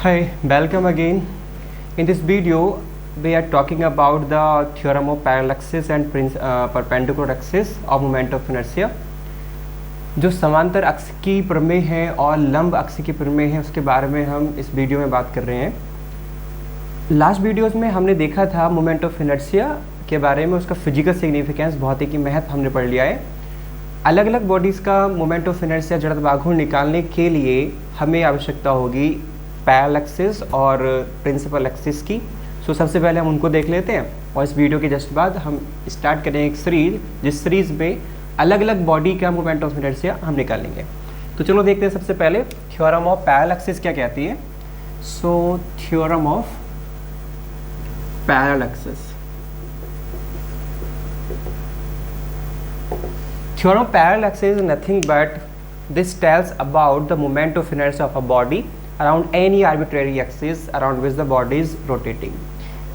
Hi, welcome again. In this video, we are talking about the theorem of parallel axis and perpendicular axis of moment of inertia. जो समांतर अक्ष की प्रमेय है और लंब अक्ष की प्रमेय है उसके बारे में हम इस वीडियो में बात कर रहे हैं। लास्ट वीडियोस में हमने देखा था मोमेंट ऑफ इनर्शिया के बारे में, उसका फिजिकल सिग्निफिकेंस, भौतिकी महत्व हमने पढ़ लिया है। अलग अलग बॉडीज़ का मोमेंट ऑफ इनर्शिया जड़त्व बाघूर्ण निकालने के लिए हमें आवश्यकता होगी पैरेलल एक्सिस और प्रिंसिपल एक्सिस की। सो सबसे पहले हम उनको देख लेते हैं और इस वीडियो के जस्ट बाद हम स्टार्ट करेंगे एक सीरीज, जिस सीरीज़ में अलग अलग बॉडी का मोमेंट ऑफ इनर्शिया हम निकालेंगे। तो चलो देखते हैं सबसे पहले थ्योरम ऑफ पैरेलल एक्सिस क्या कहती है। So theorem of parallel axis, theorem of parallel axis is nothing but this tells about the moment of inertia of a body around any arbitrary axis around which the body is rotating।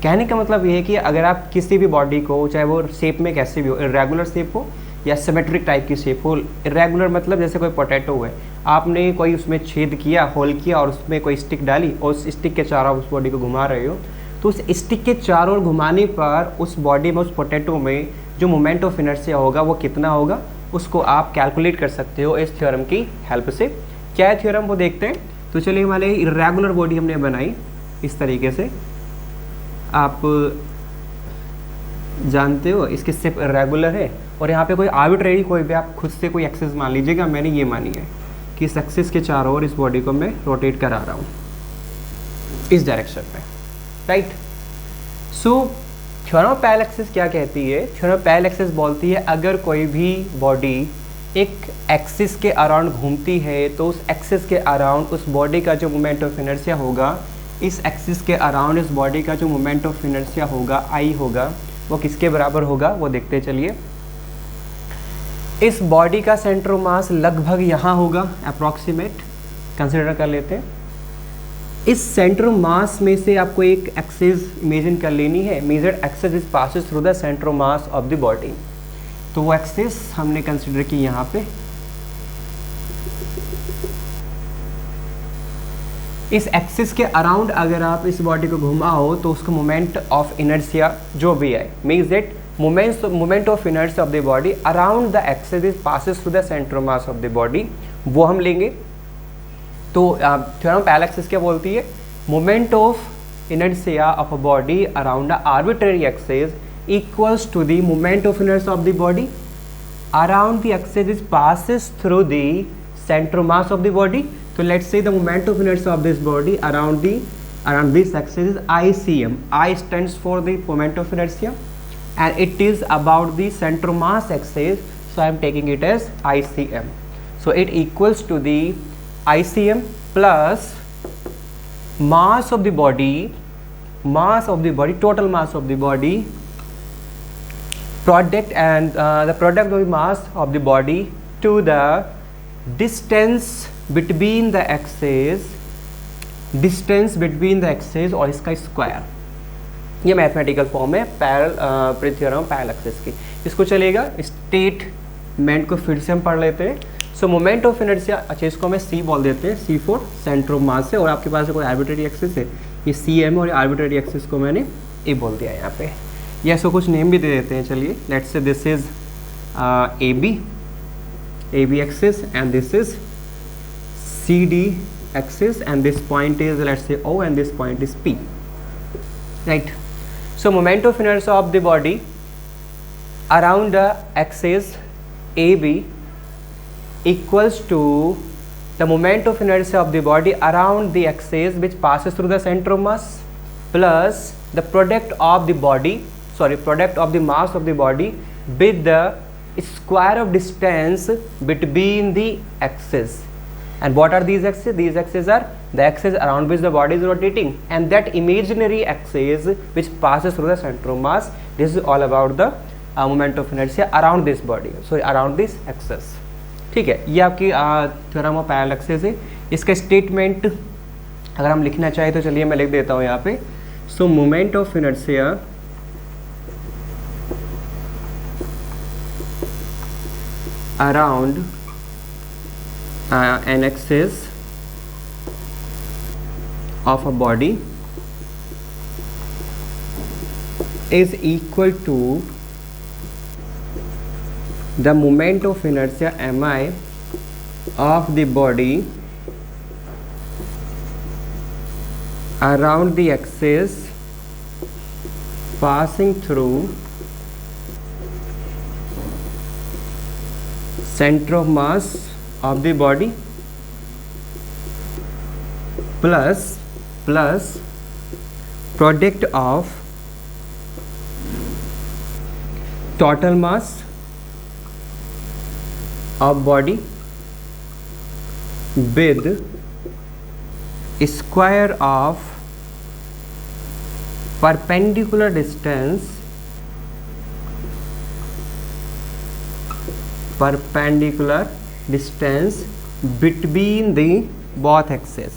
कहने का मतलब ये है कि अगर आप किसी भी बॉडी को, चाहे वो शेप में कैसे भी हो, इरेगुलर शेप हो या सिमेट्रिक टाइप की शेप हो। इरेगुलर मतलब जैसे कोई पोटैटो है, आपने कोई उसमें छेद किया, होल किया और उसमें कोई स्टिक डाली और उस स्टिक के चारों उस बॉडी को घुमा रहे हो, तो उस स्टिक के चारों ओर घुमाने पर उस बॉडी में, उस पोटैटो में जो मोमेंट ऑफ इनर्शिया होगा वो कितना होगा, उसको आप कैलकुलेट कर सकते हो इस थ्योरम की हेल्प से। क्या है थ्योरम वो देखते हैं। तो चलिए, हमारे इरेगुलर बॉडी हमने बनाई इस तरीके से, आप जानते हो इसकी शेप इरेगुलर है और यहाँ पे कोई आर्बिट्रेरी कोई भी आप खुद से कोई एक्सिस मान लीजिएगा। मैंने ये मानी है कि इस एक्सिस के चारों ओर इस बॉडी को मैं रोटेट करा रहा हूँ इस डायरेक्शन में, right. So theorem of parallel axis क्या कहती है? थ्योरम ऑफ पैरेलल एक्सिस बोलती है अगर कोई भी बॉडी एक एक्सिस के अराउंड घूमती है तो उस एक्सिस के अराउंड उस बॉडी का जो मोमेंट ऑफ इनर्शिया होगा, इस एक्सिस के अराउंड इस बॉडी का जो मोमेंट ऑफ इनर्शिया होगा, आई होगा, वो किसके बराबर होगा वो देखते चलिए। इस बॉडी का सेंटर ऑफ मास लगभग यहाँ होगा, अप्रॉक्सीमेट कंसिडर कर लेते हैं। इस सेंटर ऑफ मास में से आपको एक एक्सिस इमेजिन कर लेनी है। Measured axis is passes through the centre of mass of the body. तो वो एक्सिस हमने कंसिडर की यहाँ पे। इस एक्सिस के अराउंड अगर आप इस बॉडी को घुमाओ तो उसका मोमेंट ऑफ इनर्शिया जो भी है, means that moment of inertia of the body around the axis is passes through the centre of mass of the body, वो हम लेंगे। तो थ्योरम ऑफ पैरेलल एक्सिस क्या बोलती है? Moment of inertia of a body around the arbitrary axis equals to the moment of inertia of the body around the axis is passes through the centre of mass of the body. तो let's say the moment of inertia of this body around this axis is ICM। I stands for the moment of inertia and it is about the center of mass axis, so I am taking it as ICM. So it equals to the ICM plus mass of the body, total mass of the body, product and the product of the mass of the body to the distance between the axis, और इसका square. ये mathematical form है parallel theorem parallel axis की। इसको चलेगा statement को फिर से हम पढ़ लेते हैं। सो मोमेंट ऑफ इनर्शिया, अच्छा इसको हमें C बोल देते हैं, C फॉर सेंटर ऑफ मास है और आपके पास कोई आर्बिट्रेरी एक्सिस है, ये CM और आर्बिट्रेरी एक्सिस को मैंने A बोल दिया यहाँ पे। या इसको कुछ नेम भी दे देते हैं। चलिए, let's say this is AB axis and this is CD axis and this point is, let's say, O and this point is P, right? So moment of inertia of the body around the axis AB equals to the moment of inertia of the body around the axis which passes through the center of mass plus the product of the mass of the body with the square of distance between the axes. And what are these axes? These axes are the axis around which the body is rotating and that imaginary axis which passes through the center of mass. This is all about the moment of inertia around this body, so around this axis। ठीक है, ये आपकी theorem of parallel axis है। इसका statement अगर हम लिखना चाहें तो चलिए मैं लिख देता हूँ यहाँ पे। सो moment of inertia around an axis of a body is equal to the moment of inertia mi of the body around the axis passing through center of mass of the body plus product of total mass of body with square of perpendicular distance between the both axes.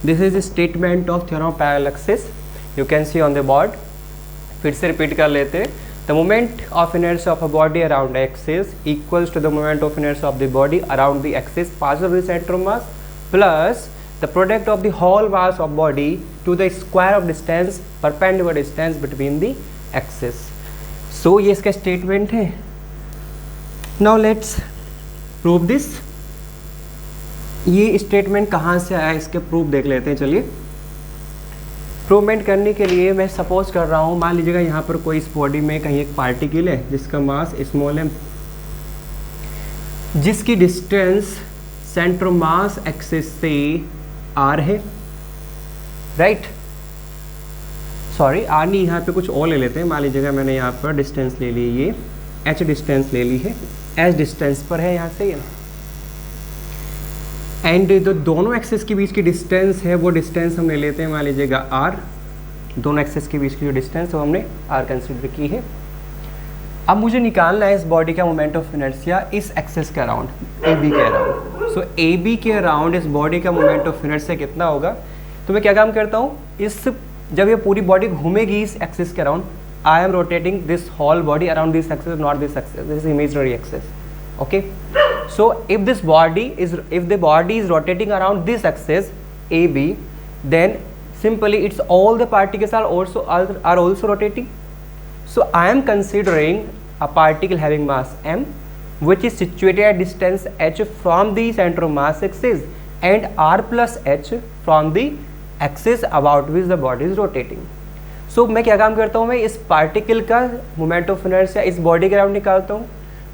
This is a statement of theorem of parallel axis. You can see on the board. फिर से repeat कर लेते हैं. The moment of inertia of a body around the axis equals to the moment of inertia of the body around the axis passed through the center of mass plus the product of the whole mass of body to the square of distance perpendicular distance between the axis. So ये इसका statement है. Now let's prove this. ये statement कहाँ से आया, इसके proof देख लेते हैं. चलिए, प्रूवमेंट करने के लिए मैं सपोज कर रहा हूँ, मान लीजिएगा यहाँ पर कोई इस बॉडी में कहीं एक पार्टिकल है जिसका मास स्मॉल m, जिसकी डिस्टेंस सेंटर मास एक्सिस से r है, राइट. सॉरी, r नहीं, यहाँ पे कुछ और ले लेते हैं. मान लीजिएगा मैंने यहाँ पर डिस्टेंस ले ली, ये h डिस्टेंस ले ली है, h डिस्टेंस पर है यहाँ से, एंड जो दोनों एक्सेस के बीच की डिस्टेंस है वो डिस्टेंस हम ले लेते हैं, मान लीजिएगा r. दोनों एक्सेस के बीच की जो डिस्टेंस है हमने r कंसिडर की है. अब मुझे निकालना है इस बॉडी का मोमेंट ऑफ इनर्शिया इस एक्सेस के अराउंड, AB के अराउंड. सो AB के अराउंड इस बॉडी का मोमेंट ऑफ इनर्शिया कितना होगा. तो मैं क्या काम करता हूँ, इस जब ये पूरी बॉडी घूमेगी इस एक्सेस के around, I am rotating this whole body around this axis, not this axis, this is imaginary axis. Okay, so if the body is rotating around this axis AB, then simply it's all the particles are also rotating. So I am considering a particle having mass m, which is situated at distance h from the center of mass axis and r plus h from the axis about which the body is rotating. So मैं क्या काम करता हूँ, मैं इस particle का moment of inertia इस body के अराउंड निकालता हूँ.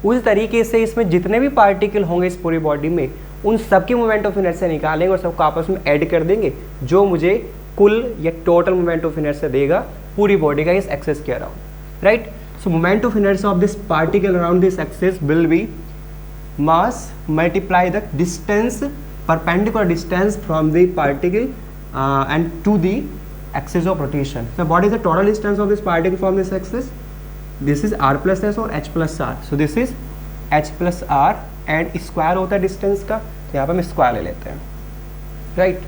उस तरीके से इसमें जितने भी पार्टिकल होंगे इस पूरी बॉडी में, उन सबके मोमेंट ऑफ इनर्शिया निकालेंगे और सबको आपस में ऐड कर देंगे, जो मुझे कुल या टोटल मोमेंट ऑफ इनर्शिया देगा पूरी बॉडी का इस एक्सेस के around, right. So moment of inertia of this particle around this axis will be mass multiply the distance, perpendicular distance from the particle and to the axis of rotation. So what is the total distance of this particle from this axis? This is r plus s और h plus r. So this is h plus r and square होता है distance का, तो यहाँ पर हम square ले लेते हैं, राइट.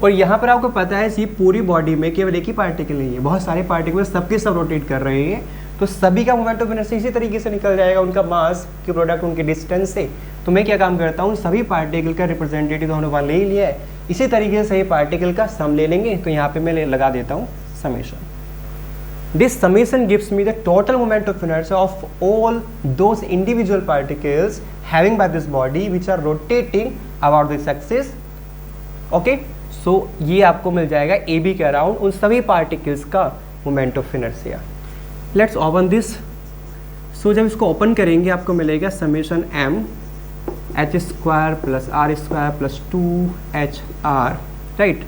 और यहाँ पर आपको पता है ये पूरी बॉडी में केवल एक ही पार्टिकल नहीं है, बहुत सारे पार्टिकल सबके सब रोटेट कर रहे हैं, तो सभी का मोमेंट ऑफ इनर्शिया इसी तरीके से निकल जाएगा उनका मास के प्रोडक्ट उनके डिस्टेंस से. तो मैं क्या काम करता हूँ, सभी पार्टिकल का रिप्रेजेंटेटिव हमने वहाँ ले ही लिया है, इसी तरीके से सही पार्टिकल का सम ले लेंगे. तो यहाँ पे मैं लगा देता हूँ summation. This summation gives me the total moment of inertia of all those individual particles having by this body which are rotating about this axis. Okay, so ये आपको मिल जाएगा AB के अराउंड उन सभी particles का moment of inertia. Let's open this. So जब इसको open करेंगे आपको मिलेगा summation m h square plus r square plus 2hr, right.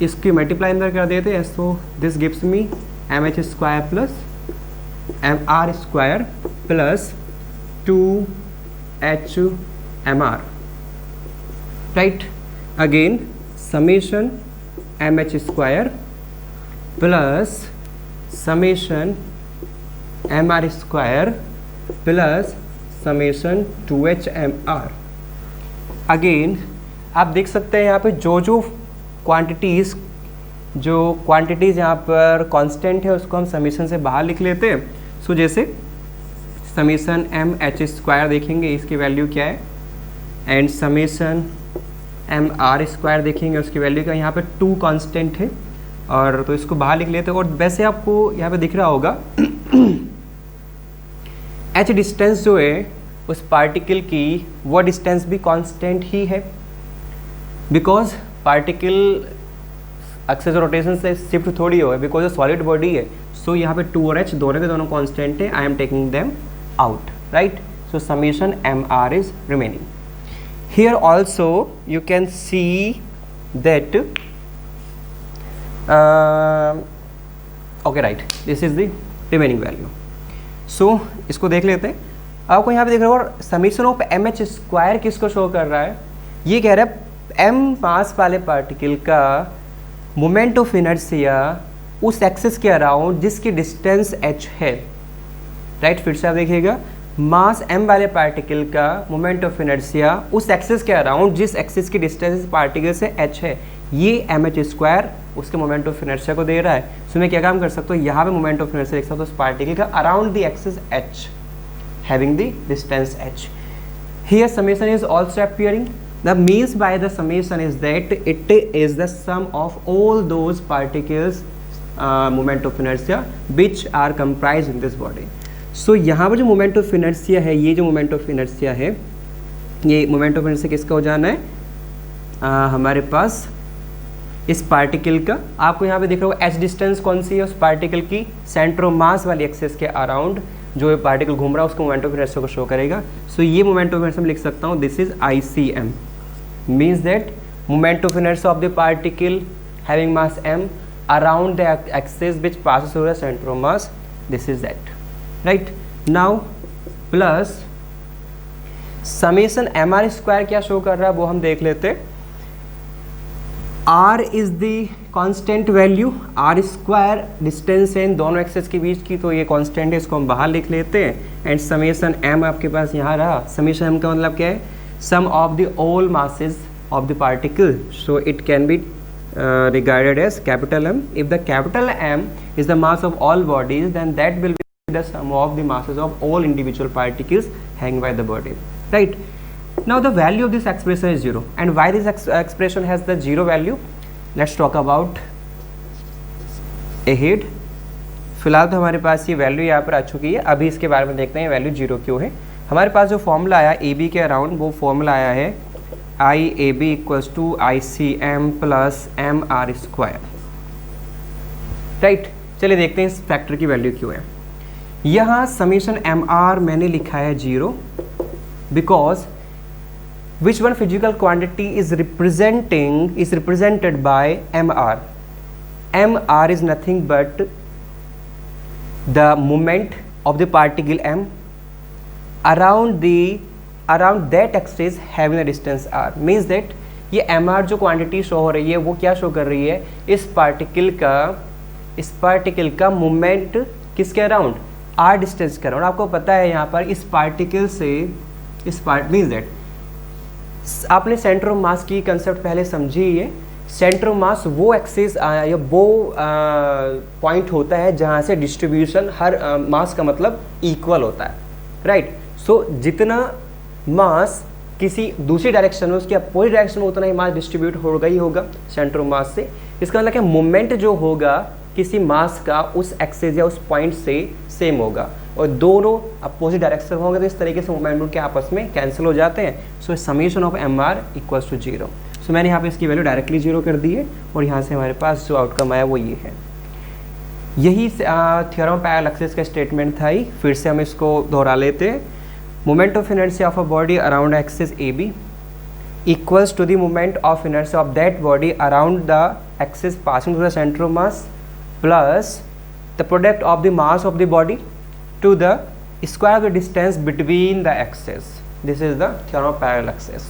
इसकी मल्टीप्लाई अंदर कर देते हैं, so this gives me mh square plus mr square plus 2hmr, right. Again summation mh square plus summation mr square plus summation 2hmr. Again आप देख सकते हैं यहाँ पे जो क्वांटिटीज़ यहाँ पर कांस्टेंट है उसको हम समीशन से बाहर लिख लेते हैं. सो जैसे समीशन एम एच स्क्वायर देखेंगे, इसकी वैल्यू क्या है, and summation M r square देखेंगे उसकी वैल्यू का, यहाँ पे 2 कांस्टेंट है और तो इसको बाहर लिख लेते हैं। और वैसे आपको यहाँ पे दिख रहा होगा एच डिस्टेंस जो है उस पार्टिकल की वो डिस्टेंस भी कांस्टेंट ही है, बिकॉज पार्टिकल एक्सेस रोटेशन से शिफ्ट थोड़ी हो है, बिकॉज सॉलिड बॉडी है। सो यहाँ पे 2 और h दोनों के दोनों कांस्टेंट है। I am taking them out, right. So summation M R is remaining. Here also you can see that okay right, this is the remaining value. So इसको देख लेते हैं। आपको यहाँ पे देख रहे हो और summation of m h square किसको शो कर रहा है, ये कह रहा है एम मास वाले पार्टिकल का मोमेंट ऑफ इनर्शिया उस एक्सिस के अराउंड जिसकी डिस्टेंस h है, राइट। फिर से आप देखिएगा, मास m वाले पार्टिकल का मोमेंट ऑफ इनर्शिया उस एक्सिस के अराउंड जिस एक्सिस की डिस्टेंस पार्टिकल से h है, ये एम एच स्क्वायर उसके मोमेंट ऑफ इनर्शिया को दे रहा है। सो मैं क्या काम कर सकता हूँ, यहाँ पे मोमेंट ऑफ इनर्शिया लिख सकता हूँ उस पार्टिकल का around the axis h having the distance h. Here summation is also appearing. The means by the summation is that it is the sum of all those particles moment of inertia which are comprised in this body. So यहाँ पर जो moment of inertia है, ये जो moment of inertia है, ये moment of inertia किसका हो जाना है, हमारे पास इस पार्टिकल का। आपको यहाँ पे दिख रहा होगा h डिस्टेंस कौन सी है उस पार्टिकल की, सेंटर ऑफ मास वाली एक्सिस के अराउंड जो पार्टिकल घूम रहा है उसको मोमेंट ऑफ इनर्शिया को शो करेगा। सो ये मोमेंट ऑफ इनर्शिया में लिख सकता हूँ, this is ICM, means that moment of inertia of the particle having mass m around the axis which passes through the centre of mass, this is that, right. Now plus summation M r square क्या show कर रहा है वो हम देख लेते हैं। r is the constant value, r square distance है इन दोनों एक्सेस के बीच की, तो ये कांस्टेंट है, इसको हम बाहर लिख लेते हैं। एंड समेशन m आपके पास यहाँ रहा। समेशन m का मतलब क्या है, sum of the all masses of the particle, so it can be regarded as capital M. If the capital M is the mass of all bodies, then that will be the sum of the masses of all individual particles hanging by the body, right. Now the value of this expression is 0, and why this expression has the 0 value, let's talk about ahead. फिलहाल तो हमारे पास ये value यहाँ पर आ चुकी है, अभी इसके बारे में देखते हैं वैल्यू 0 क्यों है। हमारे पास जो फॉर्मूला आया ए बी के अराउंड, वो फॉर्मूला आया है IAB equals to ICM plus MR square, right. चलिए देखते हैं इस फैक्टर की वैल्यू क्यों है। यहाँ समेशन MR मैंने लिखा है 0 because which one physical quantity is represented by MR. MR is nothing but the moment of the particle M around that axis having a distance r, means that ये MR जो quantity show हो रही है वो क्या show कर रही है, इस पार्टिकल का मोमेंट किसके अराउंड, r डिस्टेंस के अराउंड। आपको पता है यहाँ पर इस पार्टिकल से मीन्स दैट आपने सेंटर ऑफ मास की कंसेप्ट पहले समझी है। सेंटर ऑफ मास वो एक्सिस या वो पॉइंट होता है जहाँ से डिस्ट्रीब्यूशन हर मास का मतलब इक्वल होता है, राइट। सो जितना मास किसी दूसरी डायरेक्शन में उसके अपोजिट डायरेक्शन में उतना ही मास डिस्ट्रीब्यूट होगा ही होगा सेंटर ऑफ मास से। इसका मतलब है मोमेंट जो होगा किसी मास का उस एक्सिस या उस पॉइंट से सेम होगा, और दोनों अपोजिट डायरेक्शन होंगे तो इस तरीके से मोमेंट के आपस में कैंसिल हो जाते हैं। So summation of MR equals to 0। So मैंने यहाँ पे इसकी वैल्यू डायरेक्टली 0 कर दी है, और यहाँ से हमारे पास जो आउटकम आया वो ये है। यही थ्योरम ऑफ पैरेलल एक्सिस का स्टेटमेंट था ही, फिर से हम इसको दोहरा लेते हैं। Moment of inertia of a body around axis AB equals to the moment of inertia of that body around the axis passing through the centre of mass plus the product of the mass of the body to the square of the distance between the axes. This is the theorem of parallel axis.